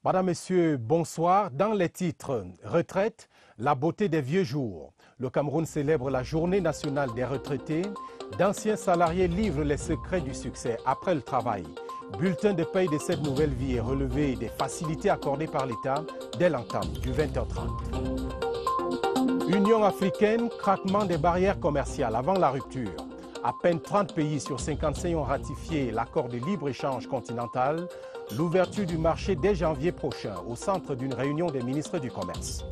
Madame, Messieurs, bonsoir. Dans les titres, retraite, la beauté des vieux jours. Le Cameroun célèbre la journée nationale des retraités. D'anciens salariés livrent les secrets du succès après le travail. Bulletin de paye de cette nouvelle vie est relevé des facilités accordées par l'État dès l'entame du 20h30. Union africaine, craquement des barrières commerciales avant la rupture. À peine 30 pays sur 55 ont ratifié l'accord de libre-échange continental. L'ouverture du marché dès janvier prochain au centre d'une réunion des ministres du Commerce.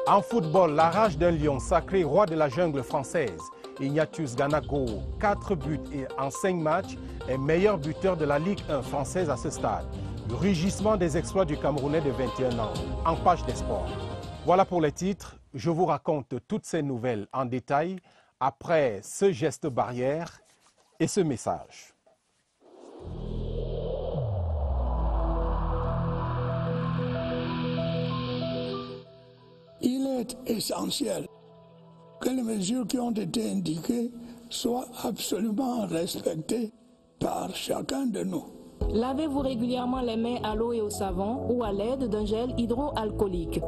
En football, la rage d'un lion sacré roi de la jungle française. Ignatius Ganago, 4 buts en 5 matchs, est meilleur buteur de la Ligue 1 française à ce stade. Le rugissement des exploits du Camerounais de 21 ans, en page des sports. Voilà pour les titres. Je vous raconte toutes ces nouvelles en détail après ce geste barrière et ce message. Il est essentiel que les mesures qui ont été indiquées soient absolument respectées par chacun de nous. Lavez-vous régulièrement les mains à l'eau et au savon ou à l'aide d'un gel hydroalcoolique.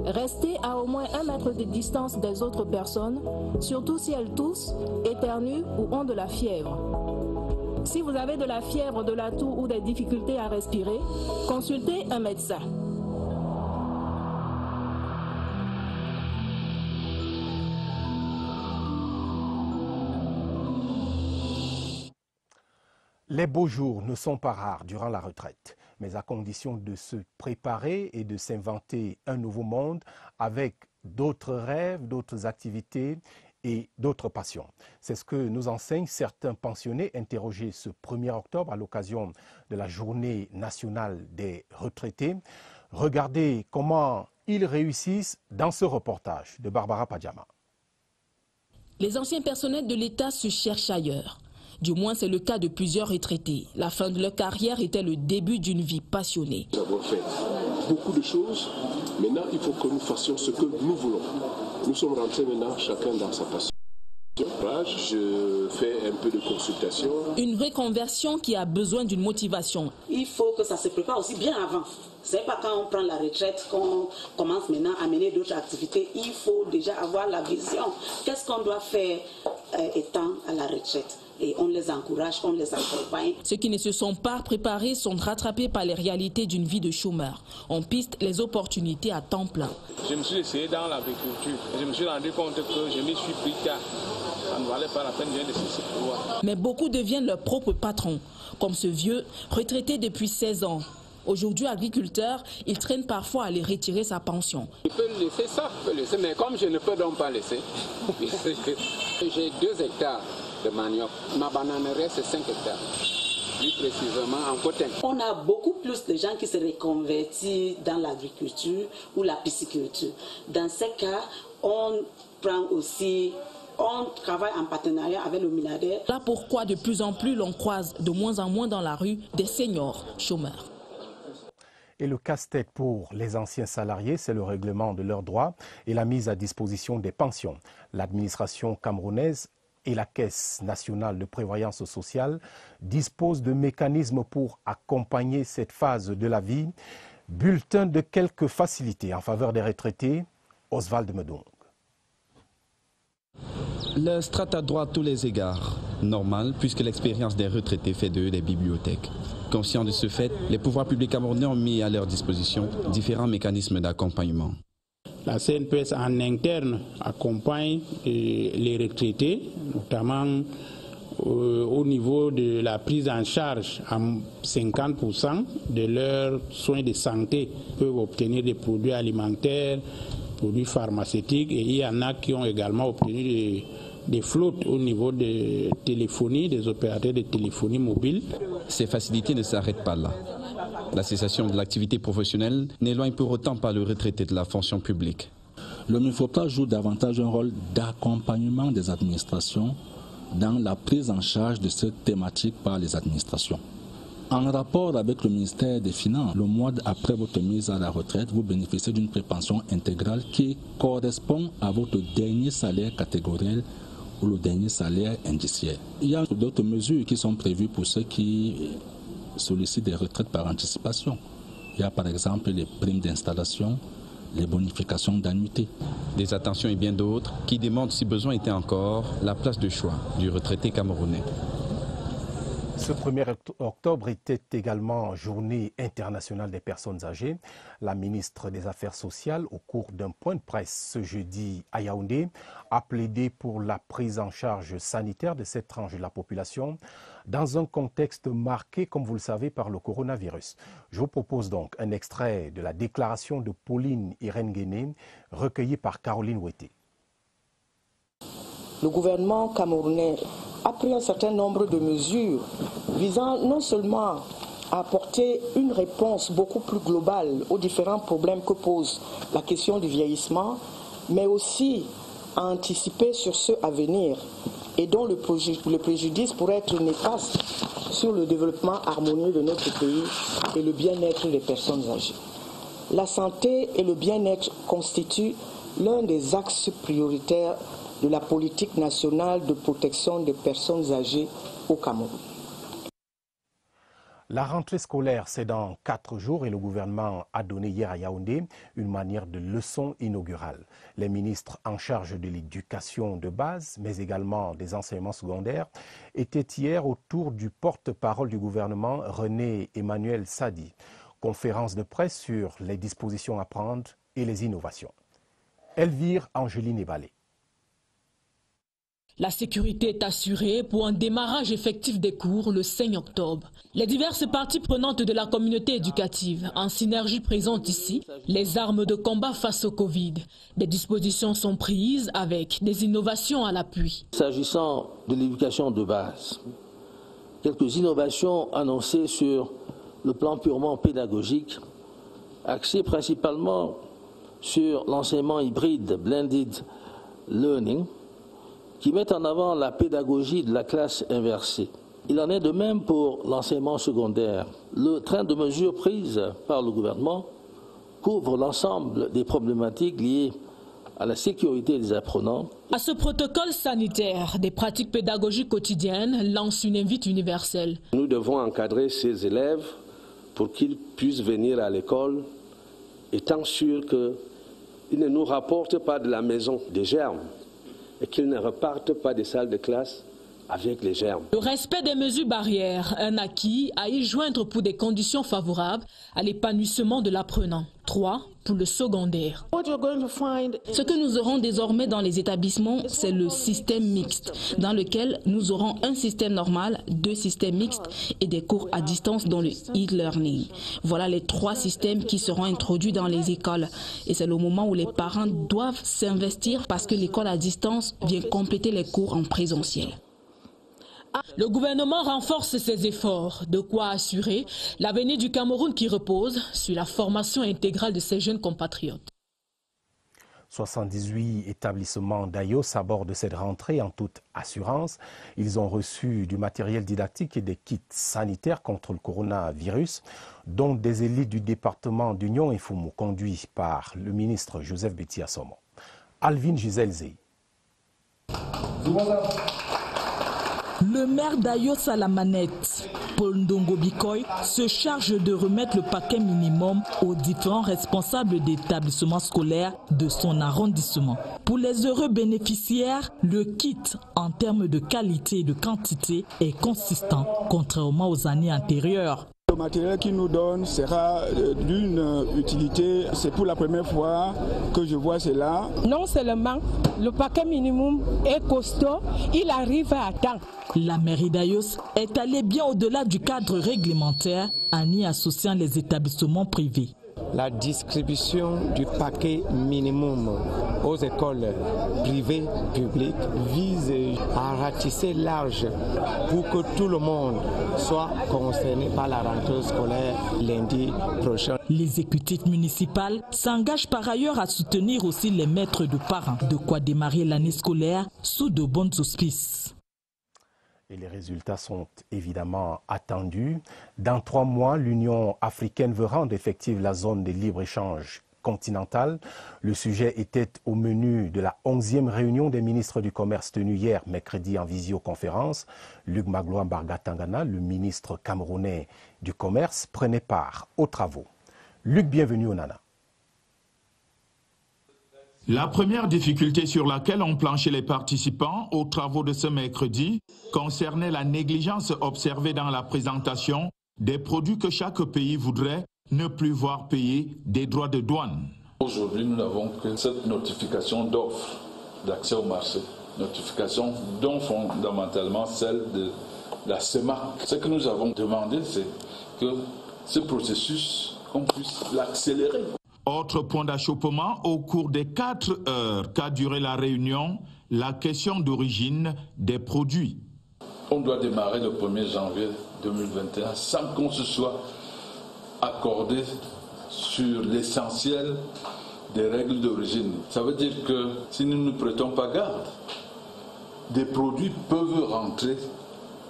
Restez à au moins 1 mètre de distance des autres personnes, surtout si elles toussent, éternuent ou ont de la fièvre. Si vous avez de la fièvre, de la toux ou des difficultés à respirer, consultez un médecin. Les beaux jours ne sont pas rares durant la retraite, mais à condition de se préparer et de s'inventer un nouveau monde avec d'autres rêves, d'autres activités et d'autres passions. C'est ce que nous enseignent certains pensionnés interrogés ce 1er octobre à l'occasion de la journée nationale des retraités. Regardez comment ils réussissent dans ce reportage de Barbara Padjama. Les anciens personnels de l'État se cherchent ailleurs. Du moins, c'est le cas de plusieurs retraités. La fin de leur carrière était le début d'une vie passionnée. Nous avons fait beaucoup de choses. Maintenant, il faut que nous fassions ce que nous voulons. Nous sommes rentrés maintenant chacun dans sa passion. Je fais un peu de consultation. Une reconversion qui a besoin d'une motivation. Il faut que ça se prépare aussi bien avant. C'est pas quand on prend la retraite qu'on commence maintenant à mener d'autres activités. Il faut déjà avoir la vision. Qu'est-ce qu'on doit faire étant à la retraite? Et on les encourage, on les accompagne. Ceux qui ne se sont pas préparés sont rattrapés par les réalités d'une vie de chômeur. On piste les opportunités à temps plein. Je me suis essayé dans l'agriculture. Je me suis rendu compte que je m'y suis pris tard. Ça ne valait pas la peine de cesser de pouvoir. Mais beaucoup deviennent leurs propres patrons, comme ce vieux retraité depuis 16 ans. Aujourd'hui agriculteur, il traîne parfois à aller retirer sa pension. Je peux laisser ça, mais comme je ne peux donc pas laisser, j'ai 2 hectares de manioc. Ma bananeraie, c'est 5 hectares. Plus précisément en Cotin. On a beaucoup plus de gens qui se reconvertissent dans l'agriculture ou la pisciculture. Dans ces cas, on travaille en partenariat avec le milliardaire. Là pourquoi de plus en plus l'on croise de moins en moins dans la rue des seniors chômeurs. Et le casse-tête pour les anciens salariés, c'est le règlement de leurs droits et la mise à disposition des pensions. L'administration camerounaise et la Caisse nationale de prévoyance sociale disposent de mécanismes pour accompagner cette phase de la vie. Bulletin de quelques facilités en faveur des retraités, Oswald Medong. Le strat a droit à tous les égards. Normal, puisque l'expérience des retraités fait d'eux des bibliothèques. Conscients de ce fait, les pouvoirs publics camerounais ont mis à leur disposition différents mécanismes d'accompagnement. La CNPS en interne accompagne les retraités, notamment au niveau de la prise en charge à 50% de leurs soins de santé. Ils peuvent obtenir des produits alimentaires, produits pharmaceutiques et il y en a qui ont également obtenu des flottes au niveau de téléphonie, des opérateurs de téléphonie mobile. Ces facilités ne s'arrêtent pas là. La cessation de l'activité professionnelle n'éloigne pour autant pas le retraité de la fonction publique. Le MIFOPTA joue davantage un rôle d'accompagnement des administrations dans la prise en charge de cette thématique par les administrations. En rapport avec le ministère des Finances, le mois après votre mise à la retraite, vous bénéficiez d'une prépension intégrale qui correspond à votre dernier salaire catégoriel ou le dernier salaire indiciaire. Il y a d'autres mesures qui sont prévues pour ceux qui sollicitent des retraites par anticipation. Il y a par exemple les primes d'installation, les bonifications d'annuité. Des attentions et bien d'autres qui demandent, si besoin était encore, la place de choix du retraité camerounais. Ce 1er octobre était également journée internationale des personnes âgées. La ministre des Affaires sociales, au cours d'un point de presse ce jeudi à Yaoundé, a plaidé pour la prise en charge sanitaire de cette tranche de la population dans un contexte marqué, comme vous le savez, par le coronavirus. Je vous propose donc un extrait de la déclaration de Pauline Irène Guéné, recueillie par Caroline Ouetté. Le gouvernement camerounais a pris un certain nombre de mesures visant non seulement à apporter une réponse beaucoup plus globale aux différents problèmes que pose la question du vieillissement, mais aussi à anticiper sur ceux à venir et dont le préjudice pourrait être néfaste sur le développement harmonieux de notre pays et le bien-être des personnes âgées. La santé et le bien-être constituent l'un des axes prioritaires de la politique nationale de protection des personnes âgées au Cameroun. La rentrée scolaire, c'est dans 4 jours et le gouvernement a donné hier à Yaoundé une manière de leçon inaugurale. Les ministres en charge de l'éducation de base, mais également des enseignements secondaires, étaient hier autour du porte-parole du gouvernement, René Emmanuel Sadi. Conférence de presse sur les dispositions à prendre et les innovations. Elvire Angeline Ebalé. La sécurité est assurée pour un démarrage effectif des cours le 5 octobre. Les diverses parties prenantes de la communauté éducative en synergie présentent ici les armes de combat face au Covid. Des dispositions sont prises avec des innovations à l'appui. S'agissant de l'éducation de base, quelques innovations annoncées sur le plan purement pédagogique, axées principalement sur l'enseignement hybride, blended learning, qui mettent en avant la pédagogie de la classe inversée. Il en est de même pour l'enseignement secondaire. Le train de mesures prises par le gouvernement couvre l'ensemble des problématiques liées à la sécurité des apprenants. À ce protocole sanitaire, des pratiques pédagogiques quotidiennes lancent une invite universelle. Nous devons encadrer ces élèves pour qu'ils puissent venir à l'école, étant sûrs qu'ils ne nous rapportent pas de la maison des germes et qu'ils ne repartent pas des salles de classe avec les germes. Le respect des mesures barrières, un acquis à y joindre pour des conditions favorables à l'épanouissement de l'apprenant. 3 pour le secondaire. Ce que nous aurons désormais dans les établissements, c'est le système mixte, dans lequel nous aurons un système normal, 2 systèmes mixtes et des cours à distance dans le e-learning. Voilà les 3 systèmes qui seront introduits dans les écoles. Et c'est le moment où les parents doivent s'investir parce que l'école à distance vient compléter les cours en présentiel. Le gouvernement renforce ses efforts, de quoi assurer l'avenir du Cameroun qui repose sur la formation intégrale de ses jeunes compatriotes. 78 établissements d'AYOS abordent cette rentrée en toute assurance. Ils ont reçu du matériel didactique et des kits sanitaires contre le coronavirus, dont des élites du département d'Union et Foumou, conduits par le ministre Joseph Betty Assomo. Alvin Gisèle Zey. Le maire d'Ayos à la manette, Paul Ndongo Bikoy, se charge de remettre le paquet minimum aux différents responsables d'établissements scolaires de son arrondissement. Pour les heureux bénéficiaires, le kit en termes de qualité et de quantité est consistant, contrairement aux années antérieures. Le matériel qu'il nous donne sera d'une utilité. C'est pour la première fois que je vois cela. Non seulement le paquet minimum est costaud, il arrive à temps. La mairie d'Ayos est allée bien au-delà du cadre réglementaire en y associant les établissements privés. La distribution du paquet minimum aux écoles privées publiques vise à ratisser large pour que tout le monde soit concerné par la rentrée scolaire lundi prochain. L'exécutif municipal s'engage par ailleurs à soutenir aussi les maîtres de parents, de quoi démarrer l'année scolaire sous de bons auspices. Et les résultats sont évidemment attendus. Dans 3 mois, l'Union africaine veut rendre effective la zone de libre-échange continentale. Le sujet était au menu de la 11e réunion des ministres du Commerce tenue hier, mercredi, en visioconférence. Luc Magloire Bargatangana, le ministre camerounais du Commerce, prenait part aux travaux. Luc, bienvenue au Nana. La première difficulté sur laquelle ont planché les participants aux travaux de ce mercredi concernait la négligence observée dans la présentation des produits que chaque pays voudrait ne plus voir payer des droits de douane. Aujourd'hui, nous n'avons que cette notification d'offre d'accès au marché, notification dont fondamentalement celle de la CEMAC. Ce que nous avons demandé, c'est que ce processus, qu'on puisse l'accélérer. Autre point d'achoppement au cours des 4 heures qu'a duré la réunion, la question d'origine des produits. On doit démarrer le 1er janvier 2021 sans qu'on se soit accordé sur l'essentiel des règles d'origine. Ça veut dire que si nous ne prêtons pas garde, des produits peuvent rentrer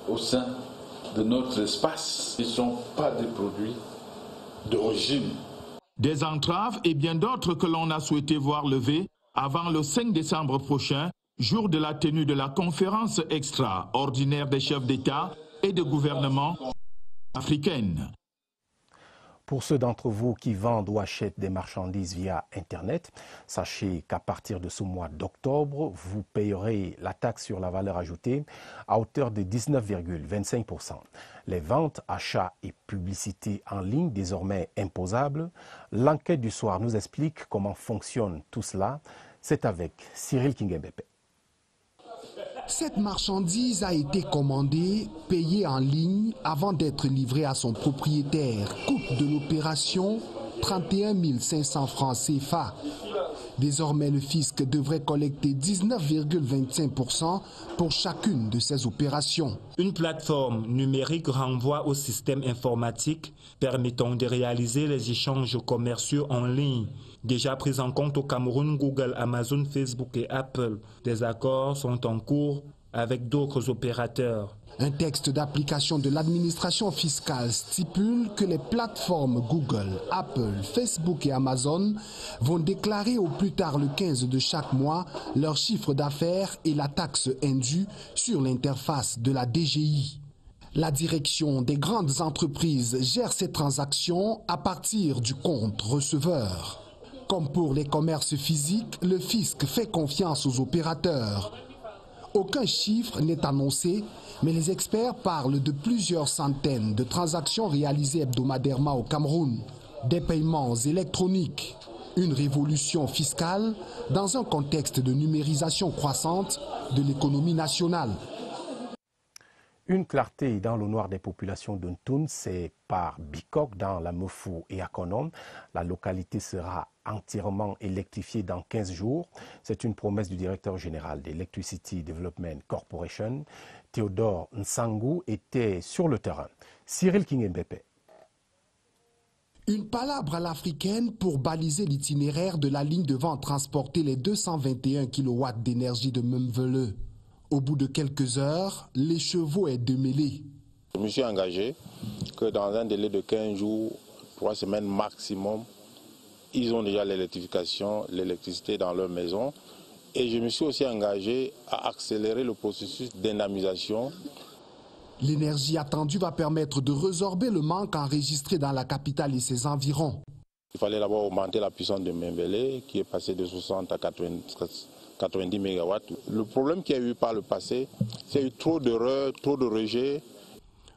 au sein de notre espace. Ils ne sont pas des produits d'origine. Des entraves et bien d'autres que l'on a souhaité voir levées avant le 5 décembre prochain, jour de la tenue de la conférence extraordinaire des chefs d'État et de gouvernement africaine. Pour ceux d'entre vous qui vendent ou achètent des marchandises via Internet, sachez qu'à partir de ce mois d'octobre, vous payerez la taxe sur la valeur ajoutée à hauteur de 19,25%. Les ventes, achats et publicités en ligne désormais imposables. L'enquête du soir nous explique comment fonctionne tout cela. C'est avec Cyril Kingembepe. Cette marchandise a été commandée, payée en ligne avant d'être livrée à son propriétaire. Coût de l'opération, 31 500 francs CFA. Désormais, le fisc devrait collecter 19,25% pour chacune de ces opérations. Une plateforme numérique renvoie au système informatique permettant de réaliser les échanges commerciaux en ligne. Déjà pris en compte au Cameroun, Google, Amazon, Facebook et Apple. Des accords sont en cours avec d'autres opérateurs. Un texte d'application de l'administration fiscale stipule que les plateformes Google, Apple, Facebook et Amazon vont déclarer au plus tard le 15 de chaque mois leur chiffre d'affaires et la taxe indue sur l'interface de la DGI. La direction des grandes entreprises gère ces transactions à partir du compte receveur. Comme pour les commerces physiques, le fisc fait confiance aux opérateurs. Aucun chiffre n'est annoncé, mais les experts parlent de plusieurs centaines de transactions réalisées hebdomadairement au Cameroun. Des paiements électroniques, une révolution fiscale dans un contexte de numérisation croissante de l'économie nationale. Une clarté dans le noir des populations d'Untoun, c'est par Bikok dans la Mefou et Akonom. La localité sera entièrement électrifiée dans 15 jours. C'est une promesse du directeur général d'Electricity Development Corporation. Théodore Nsangu était sur le terrain. Cyril Kingembepe. Une palabre à l'africaine pour baliser l'itinéraire de la ligne devant transporter les 221 kW d'énergie de Memvele. Au bout de quelques heures, l'écheveau est démêlé. Je me suis engagé que dans un délai de 15 jours, 3 semaines maximum, ils ont déjà l'électrification, l'électricité dans leur maison. Et je me suis aussi engagé à accélérer le processus d'indemnisation. L'énergie attendue va permettre de résorber le manque enregistré dans la capitale et ses environs. Il fallait d'abord augmenter la puissance de Memvele, qui est passée de 60 à 90 MW. Le problème qu'il y a eu par le passé, c'est eu trop d'erreurs, trop de rejets.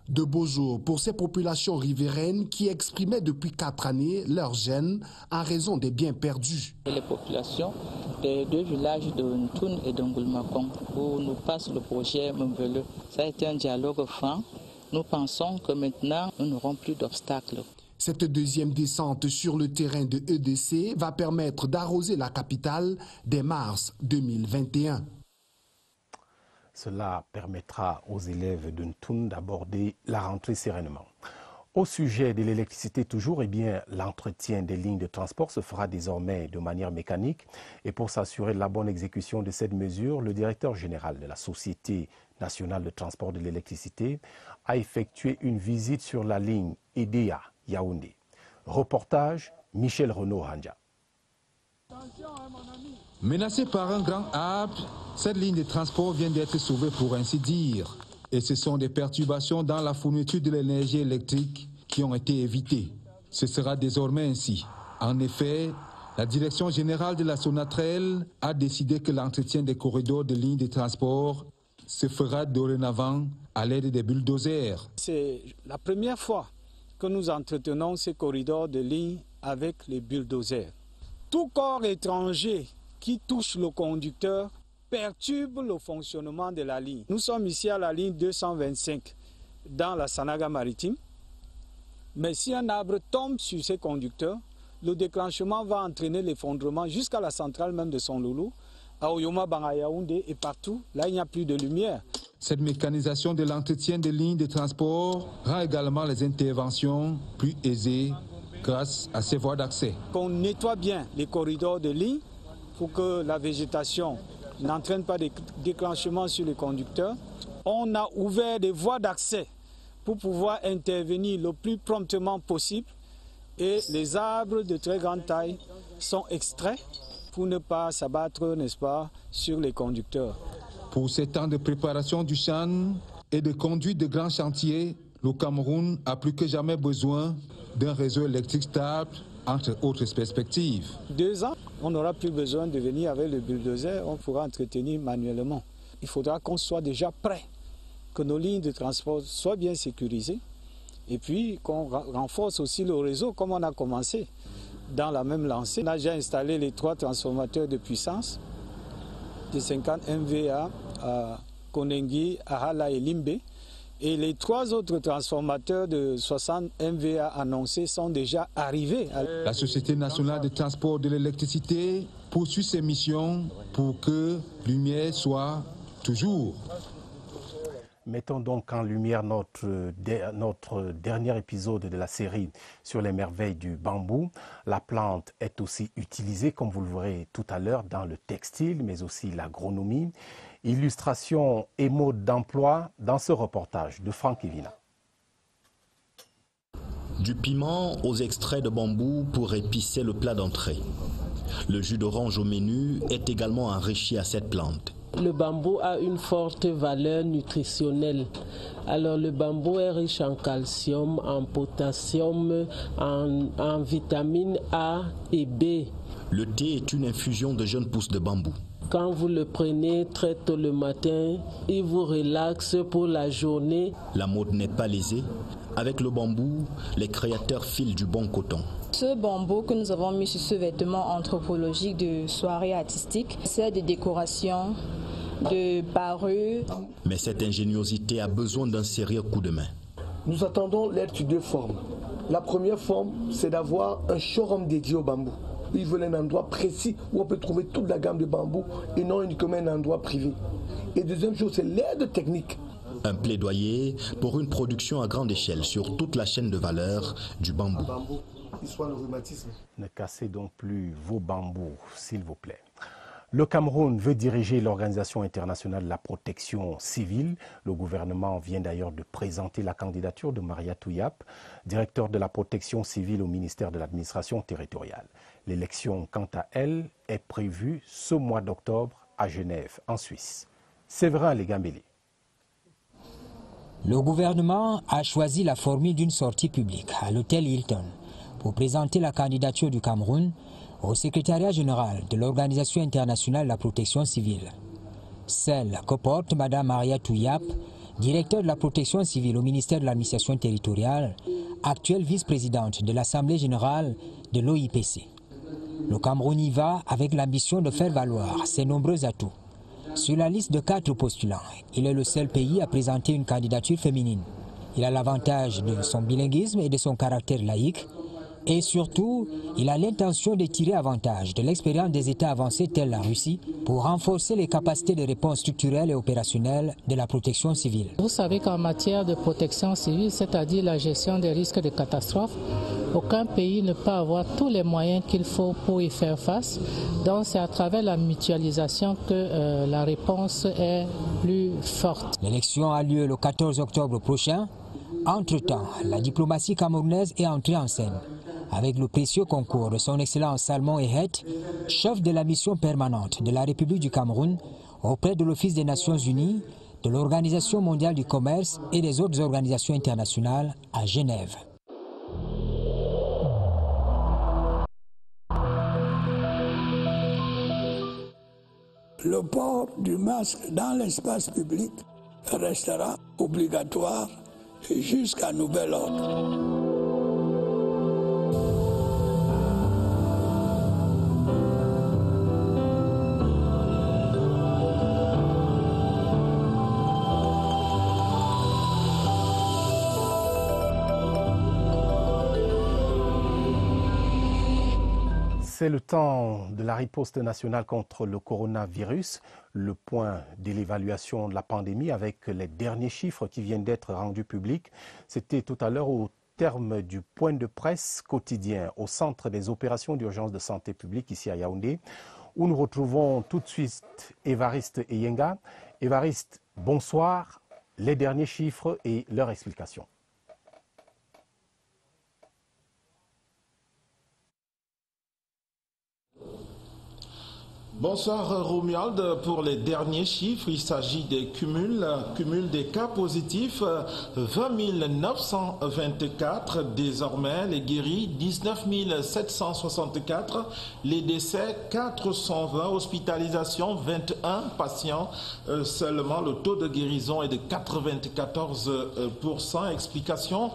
De beaux jours pour ces populations riveraines qui exprimaient depuis 4 années leur gêne en raison des biens perdus. Les populations des 2 villages de Ntoun et d'Ongulmakong, où nous passe le projet Memvele, ça a été un dialogue franc. Nous pensons que maintenant, nous n'aurons plus d'obstacles. Cette deuxième descente sur le terrain de EDC va permettre d'arroser la capitale dès mars 2021. Cela permettra aux élèves de Ntoun d'aborder la rentrée sereinement. Au sujet de l'électricité toujours, l'entretien des lignes de transport se fera désormais de manière mécanique. Et pour s'assurer de la bonne exécution de cette mesure, le directeur général de la Société nationale de transport de l'électricité a effectué une visite sur la ligne EDEA Yaoundé. Reportage Michel Renaud-Hanja. Menacée par un grand arbre, cette ligne de transport vient d'être sauvée pour ainsi dire. Et ce sont des perturbations dans la fourniture de l'énergie électrique qui ont été évitées. Ce sera désormais ainsi. En effet, la Direction générale de la Sonatrel a décidé que l'entretien des corridors de lignes de transport se fera dorénavant à l'aide des bulldozers. C'est la première fois que nous entretenons ces corridors de lignes avec les bulldozers. Tout corps étranger qui touche le conducteur perturbe le fonctionnement de la ligne. Nous sommes ici à la ligne 225 dans la Sanaga maritime. Mais si un arbre tombe sur ces conducteurs, le déclenchement va entraîner l'effondrement jusqu'à la centrale même de Son Loulou, à Oyoma, Bangayaoundé et partout. Là, il n'y a plus de lumière. Cette mécanisation de l'entretien des lignes de transport rend également les interventions plus aisées grâce à ces voies d'accès. Qu'on nettoie bien les corridors de ligne pour que la végétation n'entraîne pas de déclenchement sur les conducteurs. On a ouvert des voies d'accès pour pouvoir intervenir le plus promptement possible. Et les arbres de très grande taille sont extraits pour ne pas s'abattre, n'est-ce pas, sur les conducteurs. Pour ces temps de préparation du CHAN et de conduite de grands chantiers, le Cameroun a plus que jamais besoin d'un réseau électrique stable, entre autres perspectives. 2 ans, on n'aura plus besoin de venir avec le bulldozer, on pourra entretenir manuellement. Il faudra qu'on soit déjà prêt, que nos lignes de transport soient bien sécurisées. Et puis qu'on renforce aussi le réseau comme on a commencé dans la même lancée. On a déjà installé les 3 transformateurs de puissance de 50 MVA à Konengi, Ahala et Limbe. Et les 3 autres transformateurs de 60 MVA annoncés sont déjà arrivés. La Société nationale de transport de l'électricité poursuit ses missions pour que lumière soit toujours. Mettons donc en lumière notre dernier épisode de la série sur les merveilles du bambou. La plante est aussi utilisée, comme vous le verrez tout à l'heure, dans le textile, mais aussi l'agronomie. Illustration et mode d'emploi dans ce reportage de Franck Evina. Du piment aux extraits de bambou pour épicer le plat d'entrée. Le jus d'orange au menu est également enrichi à cette plante. Le bambou a une forte valeur nutritionnelle. Alors le bambou est riche en calcium, en potassium, en vitamines A et B. Le thé est une infusion de jeunes pousses de bambou. Quand vous le prenez très tôt le matin, il vous relaxe pour la journée. La mode n'est pas lésée. Avec le bambou, les créateurs filent du bon coton. Ce bambou que nous avons mis sur ce vêtement anthropologique de soirée artistique, c'est des décorations, de parures. Mais cette ingéniosité a besoin d'un sérieux coup de main. Nous attendons l'aide sur 2 formes. La première forme, c'est d'avoir un showroom dédié au bambou. Ils veulent un endroit précis où on peut trouver toute la gamme de bambou et non uniquement un endroit privé. Et deuxième chose, c'est l'aide technique. Un plaidoyer pour une production à grande échelle sur toute la chaîne de valeur du bambou. Ne cassez donc plus vos bambous, s'il vous plaît. Le Cameroun veut diriger l'Organisation internationale de la protection civile. Le gouvernement vient d'ailleurs de présenter la candidature de Mariatou Yap, directeur de la protection civile au ministère de l'administration territoriale. L'élection, quant à elle, est prévue ce mois d'octobre à Genève, en Suisse. Séverin Legambeli. Le gouvernement a choisi la formule d'une sortie publique à l'hôtel Hilton pour présenter la candidature du Cameroun au secrétariat général de l'Organisation internationale de la protection civile. Celle que porte Mme Mariatou Yap, directeur de la protection civile au ministère de l'administration territoriale, actuelle vice-présidente de l'Assemblée générale de l'OIPC. Le Cameroun y va avec l'ambition de faire valoir ses nombreux atouts. Sur la liste de 4 postulants, il est le seul pays à présenter une candidature féminine. Il a l'avantage de son bilinguisme et de son caractère laïque. Et surtout, il a l'intention de tirer avantage de l'expérience des États avancés tels la Russie pour renforcer les capacités de réponse structurelle et opérationnelle de la protection civile. Vous savez qu'en matière de protection civile, c'est-à-dire la gestion des risques de catastrophe, aucun pays ne peut avoir tous les moyens qu'il faut pour y faire face. Donc c'est à travers la mutualisation que la réponse est plus forte. L'élection a lieu le 14 octobre prochain. Entre-temps, la diplomatie camerounaise est entrée en scène avec le précieux concours de son Excellence Salmon Ehet, chef de la mission permanente de la République du Cameroun auprès de l'Office des Nations Unies, de l'Organisation mondiale du commerce et des autres organisations internationales à Genève. Le port du masque dans l'espace public restera obligatoire jusqu'à nouvel ordre. C'est le temps de la riposte nationale contre le coronavirus, le point de l'évaluation de la pandémie avec les derniers chiffres qui viennent d'être rendus publics. C'était tout à l'heure au terme du point de presse quotidien au centre des opérations d'urgence de santé publique ici à Yaoundé, où nous retrouvons tout de suite Évariste Eyenga. Évariste, bonsoir. Les derniers chiffres et leur explication. Bonsoir Romuald. Pour les derniers chiffres, il s'agit des cumuls des cas positifs, 20 924 désormais, les guéris 19 764, les décès 420, hospitalisation 21 patients seulement, le taux de guérison est de 94%. Explication,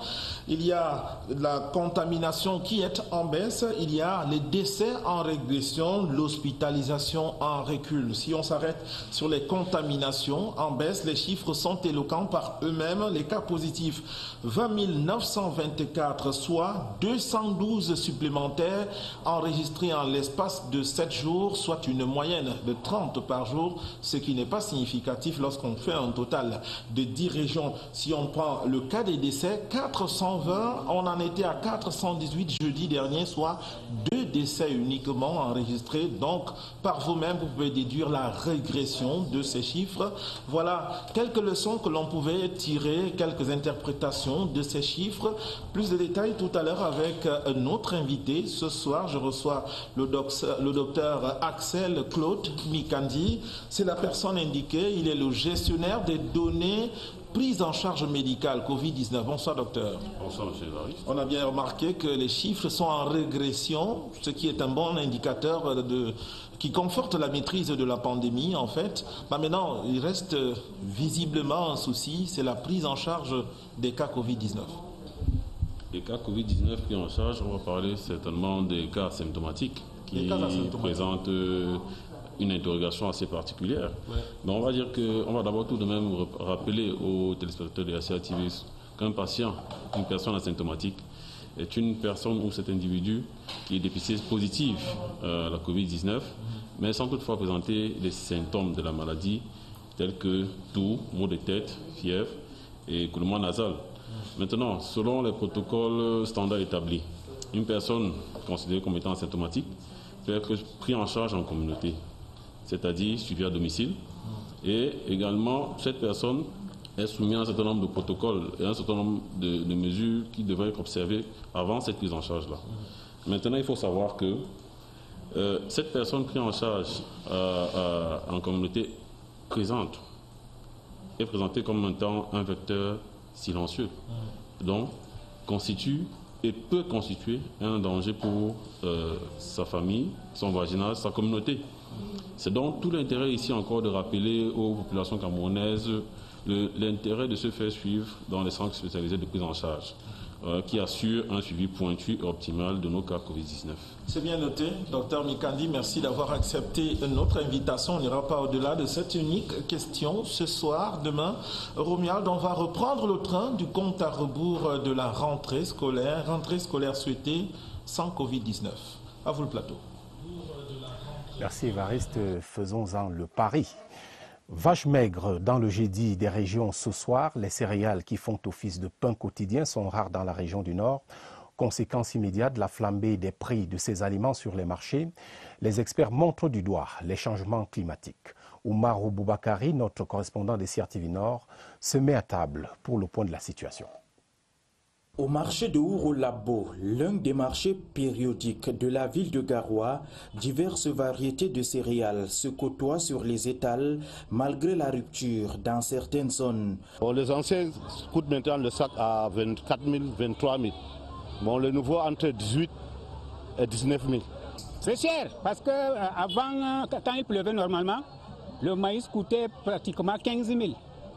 il y a la contamination qui est en baisse, il y a les décès en régression, l'hospitalisation en recul. Si on s'arrête sur les contaminations en baisse, les chiffres sont éloquents par eux-mêmes. Les cas positifs, 20 924, soit 212 supplémentaires enregistrés en l'espace de 7 jours, soit une moyenne de 30 par jour, ce qui n'est pas significatif lorsqu'on fait un total de 10 régions. Si on prend le cas des décès, 420, on en était à 418 jeudi dernier, soit 2 décès uniquement enregistrés. Donc, par vous-même, vous pouvez déduire la régression de ces chiffres. Voilà quelques leçons que l'on pouvait tirer, quelques interprétations de ces chiffres. Plus de détails tout à l'heure avec notre invité. Ce soir, je reçois le docteur Axel Claude Mikandi. C'est la personne indiquée. Il est le gestionnaire des données prise en charge médicale Covid-19. Bonsoir docteur. Bonsoir monsieur Évariste. On a bien remarqué que les chiffres sont en régression, ce qui est un bon indicateur qui conforte la maîtrise de la pandémie en fait. Maintenant, il reste visiblement un souci, c'est la prise en charge des cas Covid-19. Les cas Covid-19 pris en charge, on va parler certainement des cas asymptomatiques qui présentent une interrogation assez particulière. Ouais. Donc on va dire qu'on va d'abord tout de même rappeler aux téléspectateurs de la CATV qu'un patient, une personne asymptomatique, est une personne ou cet individu qui est dépisté positif à la Covid-19, mais sans toutefois présenter les symptômes de la maladie, tels que toux, maux de tête, fièvre et écoulement nasal. Maintenant, selon les protocoles standards établis, une personne considérée comme étant asymptomatique peut être prise en charge en communauté, c'est-à-dire suivi à domicile. Et également, cette personne est soumise à un certain nombre de protocoles et un certain nombre de mesures qui devraient être observées avant cette prise en charge-là. Maintenant, il faut savoir que cette personne prise en charge en communauté est présentée comme étant un vecteur silencieux, donc constitue et peut constituer un danger pour sa famille, son voisinage, sa communauté. C'est donc tout l'intérêt ici encore de rappeler aux populations camerounaises l'intérêt de se faire suivre dans les centres spécialisés de prise en charge qui assurent un suivi pointu et optimal de nos cas Covid-19. C'est bien noté. Docteur Mikandi, merci d'avoir accepté notre invitation. On n'ira pas au-delà de cette unique question. Ce soir, demain, Romuald, on va reprendre le train du compte à rebours de la rentrée scolaire souhaitée sans Covid-19. À vous le plateau. Merci Évariste, faisons-en le pari. Vache maigre dans le jeudi des régions ce soir, les céréales qui font office de pain quotidien sont rares dans la région du Nord. Conséquence immédiate de la flambée des prix de ces aliments sur les marchés. Les experts montrent du doigt les changements climatiques. Oumarou Boubakari, notre correspondant des CRTV Nord, se met à table pour le point de la situation. Au marché de Ouro-Labo, l'un des marchés périodiques de la ville de Garoua, diverses variétés de céréales se côtoient sur les étals malgré la rupture dans certaines zones. Bon, les anciens coûtent maintenant le sac à 24 000, 23 000. Bon, le nouveau entre 18 et 19 000. C'est cher parce qu'avant, quand il pleuvait normalement, le maïs coûtait pratiquement 15 000.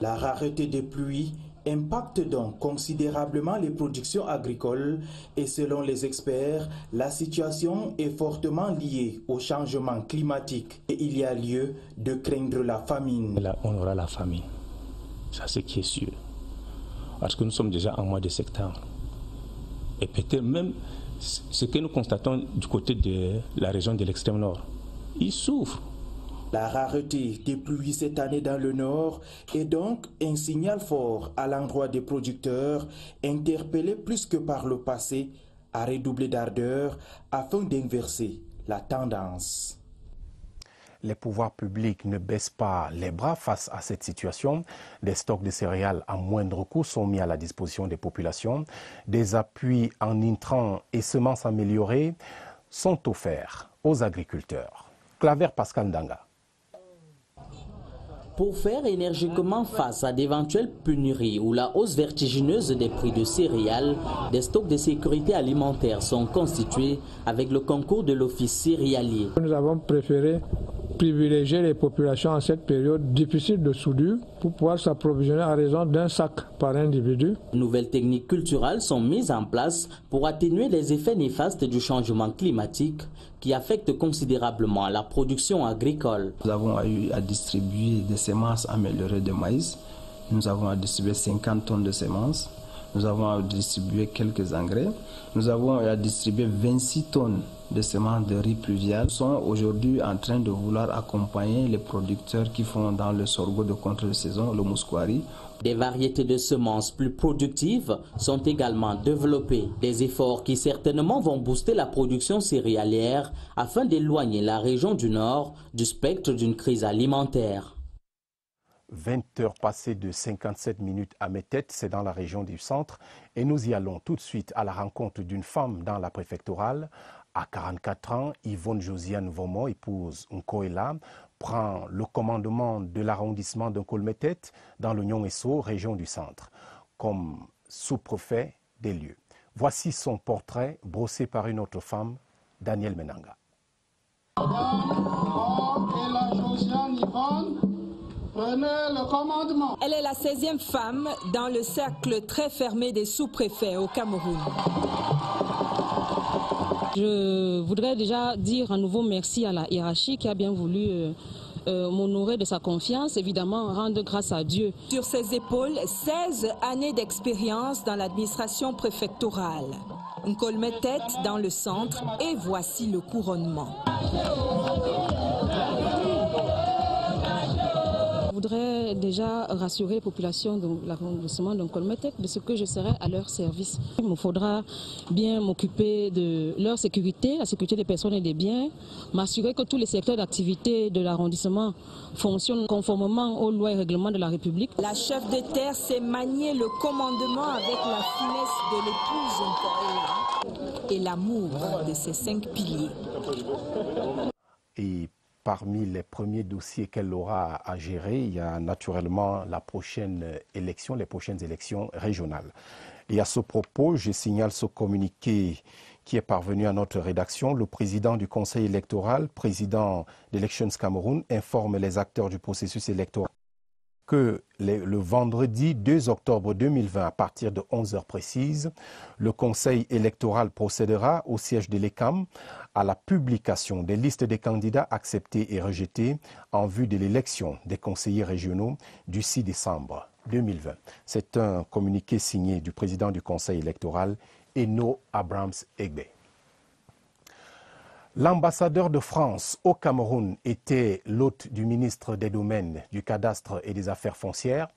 La rareté des pluies impacte donc considérablement les productions agricoles et selon les experts, la situation est fortement liée au changement climatique et il y a lieu de craindre la famine. Là, on aura la famine, ça c'est qui est sûr, parce que nous sommes déjà en mois de septembre et peut-être même ce que nous constatons du côté de la région de l'extrême nord, ils souffrent. La rareté des pluies cette année dans le nord est donc un signal fort à l'endroit des producteurs, interpellés plus que par le passé à redoubler d'ardeur afin d'inverser la tendance. Les pouvoirs publics ne baissent pas les bras face à cette situation. Des stocks de céréales à moindre coût sont mis à la disposition des populations. Des appuis en intrants et semences améliorées sont offerts aux agriculteurs. Claver Pascal Ndanga. Pour faire énergiquement face à d'éventuelles pénuries ou la hausse vertigineuse des prix de céréales, des stocks de sécurité alimentaire sont constitués avec le concours de l'office céréalier. Nous avons préféré privilégier les populations en cette période difficile de soudure pour pouvoir s'approvisionner à raison d'un sac par individu. Nouvelles techniques culturelles sont mises en place pour atténuer les effets néfastes du changement climatique qui affecte considérablement la production agricole. Nous avons eu à distribuer des semences améliorées de maïs. Nous avons à distribuer 50 tonnes de semences. Nous avons à distribuer quelques engrais. Nous avons à distribuer 26 tonnes de semences de riz pluvial. Nous sommes aujourd'hui en train de vouloir accompagner les producteurs qui font dans le sorgho de contre-saison, le mousquari. Des variétés de semences plus productives sont également développées. Des efforts qui certainement vont booster la production céréalière afin d'éloigner la région du Nord du spectre d'une crise alimentaire. 20 heures passées de 57 minutes à Métète, c'est dans la région du centre. Et nous y allons tout de suite à la rencontre d'une femme dans la préfectorale. À 44 ans, Yvonne Josiane Vomon, épouse Nkoela, prend le commandement de l'arrondissement de Nkolmétète dans le Nyong-Esso, région du centre, comme sous-préfet des lieux. Voici son portrait brossé par une autre femme, Danielle Menanga. Prenez le commandement. Elle est la 16e femme dans le cercle très fermé des sous-préfets au Cameroun. Je voudrais déjà dire à nouveau merci à la hiérarchie qui a bien voulu m'honorer de sa confiance, évidemment rendre grâce à Dieu. Sur ses épaules, 16 années d'expérience dans l'administration préfectorale. Nkolmétète dans le centre et voici le couronnement. Je voudrais déjà rassurer les populations de l'arrondissement de Nkolmétète de ce que je serai à leur service. Il me faudra bien m'occuper de leur sécurité, la sécurité des personnes et des biens, m'assurer que tous les secteurs d'activité de l'arrondissement fonctionnent conformément aux lois et règlements de la République. La chef de terre s'est maniée le commandement avec la finesse de l'épouse Nkoela et l'amour de ses 5 piliers. Et parmi les premiers dossiers qu'elle aura à gérer, il y a naturellement les prochaines élections régionales. Et à ce propos, je signale ce communiqué qui est parvenu à notre rédaction. Le président du Conseil électoral, président d'Elections Cameroun, informe les acteurs du processus électoral que le vendredi 2 octobre 2020, à partir de 11 heures précises, le Conseil électoral procédera au siège de l'ECAM à la publication des listes des candidats acceptés et rejetés en vue de l'élection des conseillers régionaux du 6 décembre 2020. C'est un communiqué signé du président du Conseil électoral, Eno Abrams-Egbe. L'ambassadeur de France au Cameroun était l'hôte du ministre des Domaines, du Cadastre et des Affaires foncières.